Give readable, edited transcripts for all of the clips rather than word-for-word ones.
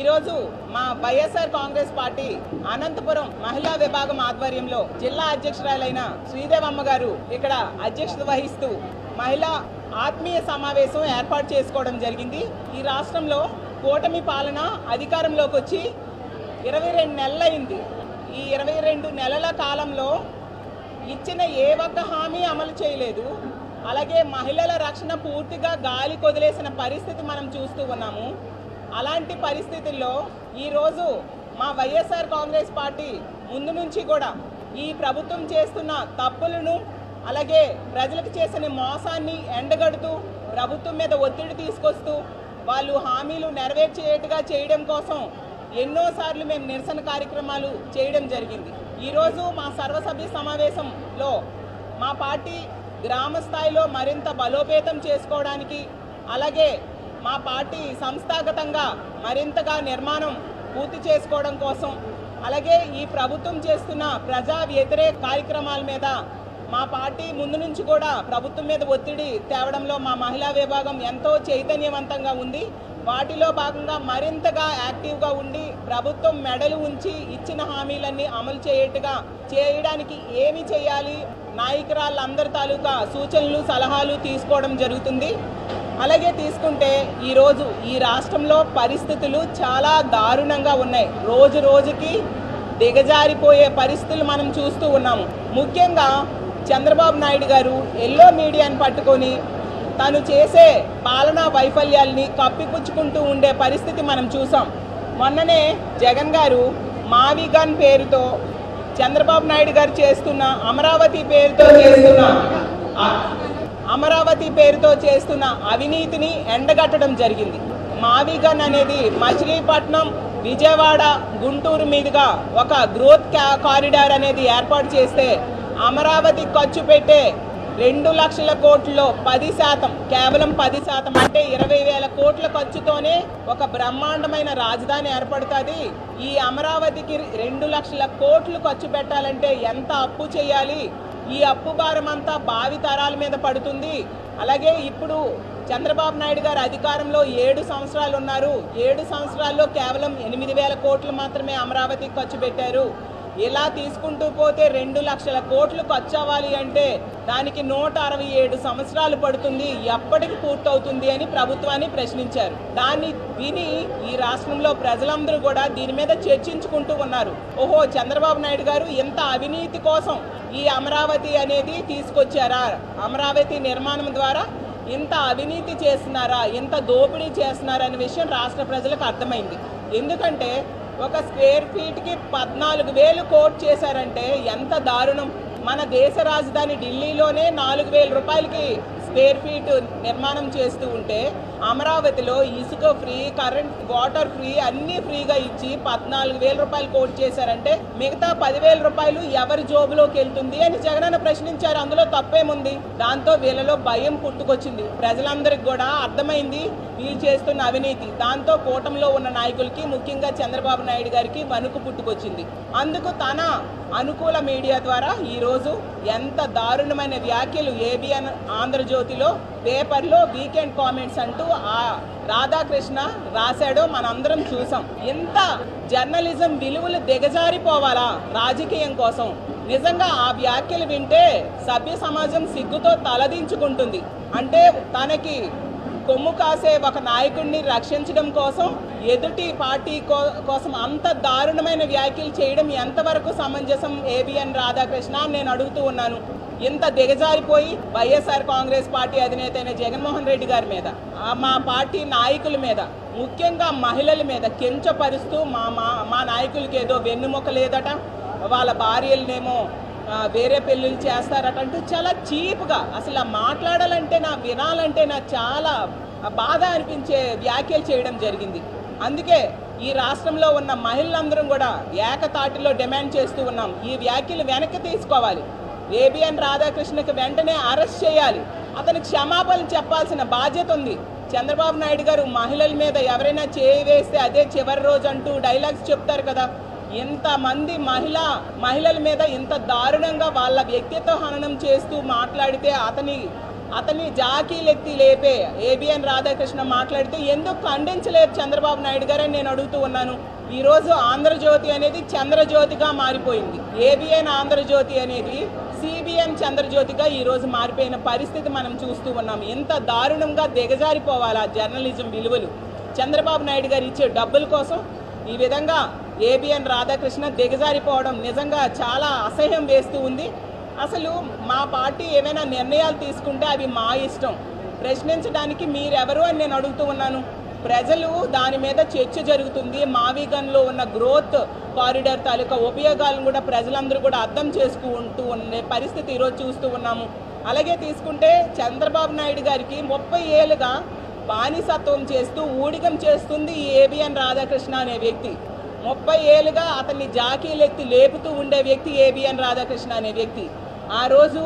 ఈరోజు మా వైఎస్ఆర్ కాంగ్రెస్ పార్టీ అనంతపురం మహిళా విభాగం ఆధ్వర్యంలో జిల్లా అధ్యక్షురాలైన శ్రీదేవమ్మ గారు ఇక్కడ అధ్యక్షత వహిస్తూ మహిళా ఆత్మీయ సమావేశం ఏర్పాటు చేసుకోవడం జరిగింది. ఈ రాష్ట్రంలో కూటమి పాలన అధికారంలోకి వచ్చి 22 నెలలైంది. ఈ 22 నెలల కాలంలో ఇచ్చిన ఏ ఒక్క హామీ అమలు చేయలేదు. అలాగే మహిళల రక్షణ పూర్తిగా గాలి కొదిలేసిన పరిస్థితి మనం చూస్తూ ఉన్నాము. అలాంటి పరిస్థితుల్లో ఈరోజు మా వైఎస్ఆర్ కాంగ్రెస్ పార్టీ ముందు నుంచి కూడా ఈ ప్రభుత్వం చేస్తున్న తప్పులను అలాగే ప్రజలకు చేసిన మోసాన్ని ఎండగడుతూ ప్రభుత్వం మీద ఒత్తిడి తీసుకొస్తూ వాళ్ళు హామీలు నెరవేర్చేట్టుగా చేయడం కోసం ఎన్నోసార్లు మేము నిరసన కార్యక్రమాలు చేయడం జరిగింది. ఈరోజు మా సర్వసభ్య సమావేశంలో మా పార్టీ గ్రామ స్థాయిలో మరింత బలోపేతం చేసుకోవడానికి అలాగే మా పార్టీ సంస్థాగతంగా మరింతగా నిర్మాణం పూర్తి చేసుకోవడం కోసం అలాగే ఈ ప్రభుత్వం చేస్తున్న ప్రజా వ్యతిరేక కార్యక్రమాల మీద మా పార్టీ ముందు నుంచి కూడా ప్రభుత్వం మీద ఒత్తిడి తేవడంలో మా మహిళా విభాగం ఎంతో చైతన్యవంతంగా ఉంది. వాటిలో భాగంగా మరింతగా యాక్టివ్గా ఉండి ప్రభుత్వం మెడలు ఉంచి ఇచ్చిన హామీలన్నీ అమలు చేయడానికి ఏమి చేయాలి నాయకురాళ్ళందరి తాలూకా సూచనలు సలహాలు తీసుకోవడం జరుగుతుంది. అలాగే తీసుకుంటే ఈరోజు ఈ రాష్ట్రంలో పరిస్థితులు చాలా దారుణంగా ఉన్నాయి. రోజు రోజుకి దిగజారిపోయే పరిస్థితులు మనం చూస్తూ ఉన్నాము. ముఖ్యంగా చంద్రబాబు నాయుడు గారు ఎల్లో మీడియాని పట్టుకొని తను చేసే పాలనా వైఫల్యాల్ని కప్పిపుచ్చుకుంటూ ఉండే పరిస్థితి మనం చూసాం. మొన్ననే జగన్ గారు మావిగన్ పేరుతో చంద్రబాబు నాయుడు గారు చేస్తున్న అమరావతి పేరుతో చేస్తున్న అవినీతిని ఎండగట్టడం జరిగింది. మావిగన్ అనేది మచిలీపట్నం విజయవాడ గుంటూరు మీదుగా ఒక గ్రోత్ కారిడార్ అనేది ఏర్పాటు చేస్తే అమరావతి ఖర్చు పెట్టే 2 లక్షల కోట్లలో 10%, కేవలం 10% అంటే 20,000 కోట్ల ఖర్చుతోనే ఒక బ్రహ్మాండమైన రాజధాని ఏర్పడుతుంది. ఈ అమరావతికి 2 లక్షల కోట్లు ఖర్చు పెట్టాలంటే ఎంత అప్పు చేయాలి? ఈ అప్పు భారం అంతా భావి తరాల మీద పడుతుంది. అలాగే ఇప్పుడు చంద్రబాబు నాయుడు గారు అధికారంలో 7 సంవత్సరాలు ఉన్నారు. 7 సంవత్సరాల్లో కేవలం 8,000 కోట్లు మాత్రమే అమరావతికి ఖర్చు పెట్టారు. ఇలా తీసుకుంటూ పోతే 2 లక్షల కోట్లు ఖర్చు అవ్వాలి అంటే దానికి 167 సంవత్సరాలు పడుతుంది. ఎప్పటికి పూర్తవుతుంది అని ప్రభుత్వాన్ని ప్రశ్నించారు. దాన్ని విని ఈ రాష్ట్రంలో ప్రజలందరూ కూడా దీని మీద చర్చించుకుంటూ ఉన్నారు. ఓహో, చంద్రబాబు నాయుడు గారు ఎంత అవినీతి కోసం ఈ అమరావతి అనేది తీసుకొచ్చారా? అమరావతి నిర్మాణం ద్వారా ఇంత అవినీతి చేస్తున్నారా, ఇంత దోపిడీ చేస్తున్నారా అనే విషయం రాష్ట్ర ప్రజలకు అర్థమైంది. ఎందుకంటే ఒక స్క్వేర్ ఫీట్కి 14,000 కోట్ చేశారంటే ఎంత దారుణం. మన దేశ రాజధాని ఢిల్లీలోనే 4,000 రూపాయలకి స్క్వేర్ ఫీట్ నిర్మాణం చేస్తూ ఉంటే అమరావతిలో ఇసుక ఫ్రీ, కరెంట్ వాటర్ ఫ్రీ అన్నీ ఫ్రీగా ఇచ్చి 14,000 రూపాయలు కోట్ చేశారంటే మిగతా 10,000 రూపాయలు ఎవరి జోబులోకి వెళ్తుంది అని జగనన్న ప్రశ్నించారు. అందులో తప్పేముంది? దాంతో వీళ్ళలో భయం పుట్టుకొచ్చింది. ప్రజలందరికీ కూడా అర్థమైంది వీళ్ళు చేస్తున్న అవినీతి. దాంతో కూటమిలో ఉన్న నాయకులకి ముఖ్యంగా చంద్రబాబు నాయుడు గారికి వణుకు పుట్టుకొచ్చింది. అందుకు తన అనుకూల మీడియా ద్వారా ఈరోజు ఎంత దారుణమైన వ్యాఖ్యలు ఏబిఎన్ ఆంధ్రజ్యోతిలో పేపర్లో వీకెండ్ కామెంట్స్ అంటూ ఆ రాధాకృష్ణ రాశాడో మనందరం చూసాం. ఎంత జర్నలిజం విలువలు దిగజారిపోవాలా రాజకీయం కోసం? నిజంగా ఆ వ్యాఖ్యలు వింటే సభ్య సమాజం సిగ్గుతో తలదించుకుంటుంది. అంటే తనకి కొమ్ము కాసే ఒక నాయకుడిని రక్షించడం కోసం ఎదుటి పార్టీ కోసం అంత దారుణమైన వ్యాఖ్యలు చేయడం ఎంతవరకు సమంజసం ఏబిఎన్ రాధాకృష్ణ నేను అడుగుతూ ఉన్నాను. ఇంత దిగజారిపోయి వైఎస్ఆర్ కాంగ్రెస్ పార్టీ అధినేత అయిన జగన్మోహన్ రెడ్డి గారి మీద, మా పార్టీ నాయకుల మీద, ముఖ్యంగా మహిళల మీద కించపరుస్తూ మా నాయకులకి ఏదో వెన్నుముక లేదట, వాళ్ళ భార్యలనేమో వేరే పెళ్ళిళ్ళు చేస్తారట అంటూ చాలా చీప్గా అసలు మాట్లాడాలంటే వినాలంటే చాలా బాధ అనిపించే వ్యాఖ్యలు చేయడం జరిగింది. అందుకే ఈ రాష్ట్రంలో ఉన్న మహిళలందరం కూడా ఏకతాటిలో డిమాండ్ చేస్తూ ఉన్నాం. ఈ వ్యాఖ్యలు వెనక్కి తీసుకోవాలి. ఏబిఎన్ రాధాకృష్ణకి వెంటనే అరెస్ట్ చేయాలి. అతనికి క్షమాపణ చెప్పాల్సిన బాధ్యత ఉంది. చంద్రబాబు నాయుడు గారు మహిళల మీద ఎవరైనా చేయి వేస్తే అదే చివరి రోజు అంటూ డైలాగ్స్ చెప్తారు కదా. ఎంతమంది మహిళల మీద ఇంత దారుణంగా వాళ్ళ వ్యక్తిత్వ హననం చేస్తూ మాట్లాడితే అతని అతన్ని జాకీలెత్తి లేపే ఏబిఎన్ రాధాకృష్ణ మాట్లాడితే ఎందుకు ఖండించలేదు చంద్రబాబు నాయుడు గారని నేను అడుగుతూ ఉన్నాను. ఈరోజు ఆంధ్రజ్యోతి అనేది చంద్రజ్యోతిగా మారిపోయింది. ఏబిఎన్ ఆంధ్రజ్యోతి అనేది సిబిఎన్ చంద్రజ్యోతిగా ఈరోజు మారిపోయిన పరిస్థితి మనం చూస్తూ ఉన్నాం. ఎంత దారుణంగా దిగజారిపోవాలా జర్నలిజం విలువలు. చంద్రబాబు నాయుడు గారు ఇచ్చే డబ్బుల కోసం ఈ విధంగా ఏబిఎన్ రాధాకృష్ణ దిగజారిపోవడం నిజంగా చాలా అసహ్యం వేస్తూ ఉంది. అసలు మా పార్టీ ఏమైనా నిర్ణయాలు తీసుకుంటే అవి మా ఇష్టం, ప్రశ్నించడానికి మీరెవరు అని నేను అడుగుతూ ఉన్నాను. ప్రజలు దాని మీద చర్చ జరుగుతుంది. మావిగన్లో ఉన్న గ్రోత్ కారిడార్ తాలూకా ఉపయోగాలను కూడా ప్రజలందరూ కూడా అర్థం చేసుకుంటూ ఉండే పరిస్థితి ఈరోజు చూస్తూ ఉన్నాము. అలాగే తీసుకుంటే చంద్రబాబు నాయుడు గారికి 30 ఏళ్ళుగా బానిసత్వం చేస్తూ ఊడిగం చేస్తుంది ఈ ఏబిఎన్ రాధాకృష్ణ అనే వ్యక్తి. 30 ఏళ్ళుగా అతన్ని జాకీలెత్తి లేపుతూ ఉండే వ్యక్తి ఏబిఎన్ రాధాకృష్ణ అనే వ్యక్తి. ఆ రోజు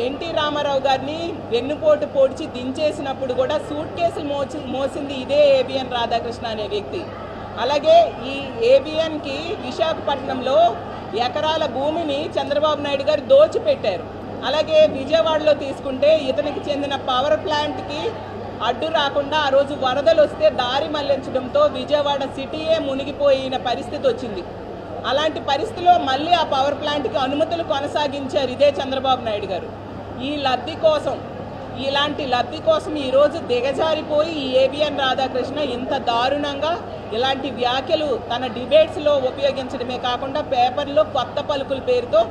ఎన్టీ రామారావు గారిని వెన్నుపోటు పొడిచి దించేసినప్పుడు కూడా సూట్ కేసులు మోసింది ఇదే ఏబిఎన్ రాధాకృష్ణ అనే వ్యక్తి. అలాగే ఈ ఏబిఎన్కి విశాఖపట్నంలో ఎకరాల భూమిని చంద్రబాబు నాయుడు గారు దోచిపెట్టారు. అలాగే విజయవాడలో తీసుకుంటే ఇతనికి చెందిన పవర్ ప్లాంట్కి అడ్డు రాకుండా ఆ రోజు వరదలు వస్తే దారి మళ్లించడంతో విజయవాడ సిటీయే మునిగిపోయిన పరిస్థితి వచ్చింది. అలాంటి పరిస్థితిలో మళ్ళీ ఆ పవర్ ప్లాంట్కి అనుమతులు కొనసాగించారు ఇదే చంద్రబాబు నాయుడు గారు. ఈ లబ్ధి కోసం, ఇలాంటి లబ్ధి కోసం ఈరోజు దిగజారిపోయి ఈ ఏబిఎన్ రాధాకృష్ణ ఇంత దారుణంగా ఇలాంటి వ్యాఖ్యలు తన డిబేట్స్లో ఉపయోగించడమే కాకుండా పేపర్లో కొత్త పలుకుల పేరుతో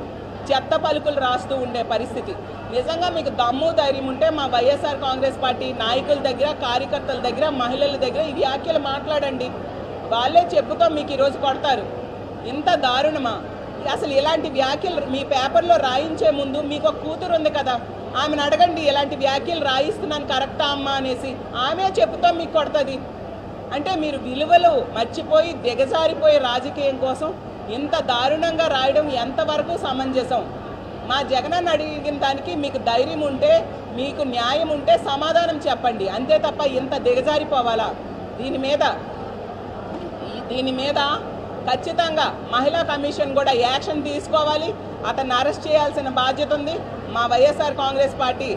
చెత్త పలుకులు రాస్తూ ఉండే పరిస్థితి. నిజంగా మీకు దమ్ము ధైర్యం ఉంటే మా వైఎస్ఆర్ కాంగ్రెస్ పార్టీ నాయకుల దగ్గర, కార్యకర్తల దగ్గర, మహిళల దగ్గర ఈ వ్యాఖ్యలు మాట్లాడండి. వాళ్ళే చెప్పుతో మీకు ఈరోజు కొడతారు. ఇంత దారుణమా? అసలు ఇలాంటి వ్యాఖ్యలు మీ పేపర్లో రాయించే ముందు మీకు ఒక కూతురు ఉంది కదా, ఆమెను అడగండి ఇలాంటి వ్యాఖ్యలు రాయిస్తున్నాను కరెక్టా అమ్మా అనేసి. ఆమె చెప్పుతో మీకు కొడుతుంది. అంటే మీరు విలువలు మర్చిపోయి దిగజారిపోయే రాజకీయం కోసం ఇంత దారుణంగా రాయడం ఎంతవరకు సమంజసం? మా జగనన్న అడిగిన దానికి మీకు ధైర్యం ఉంటే, మీకు న్యాయం ఉంటే సమాధానం చెప్పండి. అంతే తప్ప ఇంత దిగజారిపోవాలా? దీని మీద ఖచ్చితంగా మహిళా కమిషన్ కూడా యాక్షన్ తీసుకోవాలి. అతన్ని అరెస్ట్ చేయాల్సిన బాధ్యత ఉంది. మా వైఎస్ఆర్ కాంగ్రెస్ పార్టీ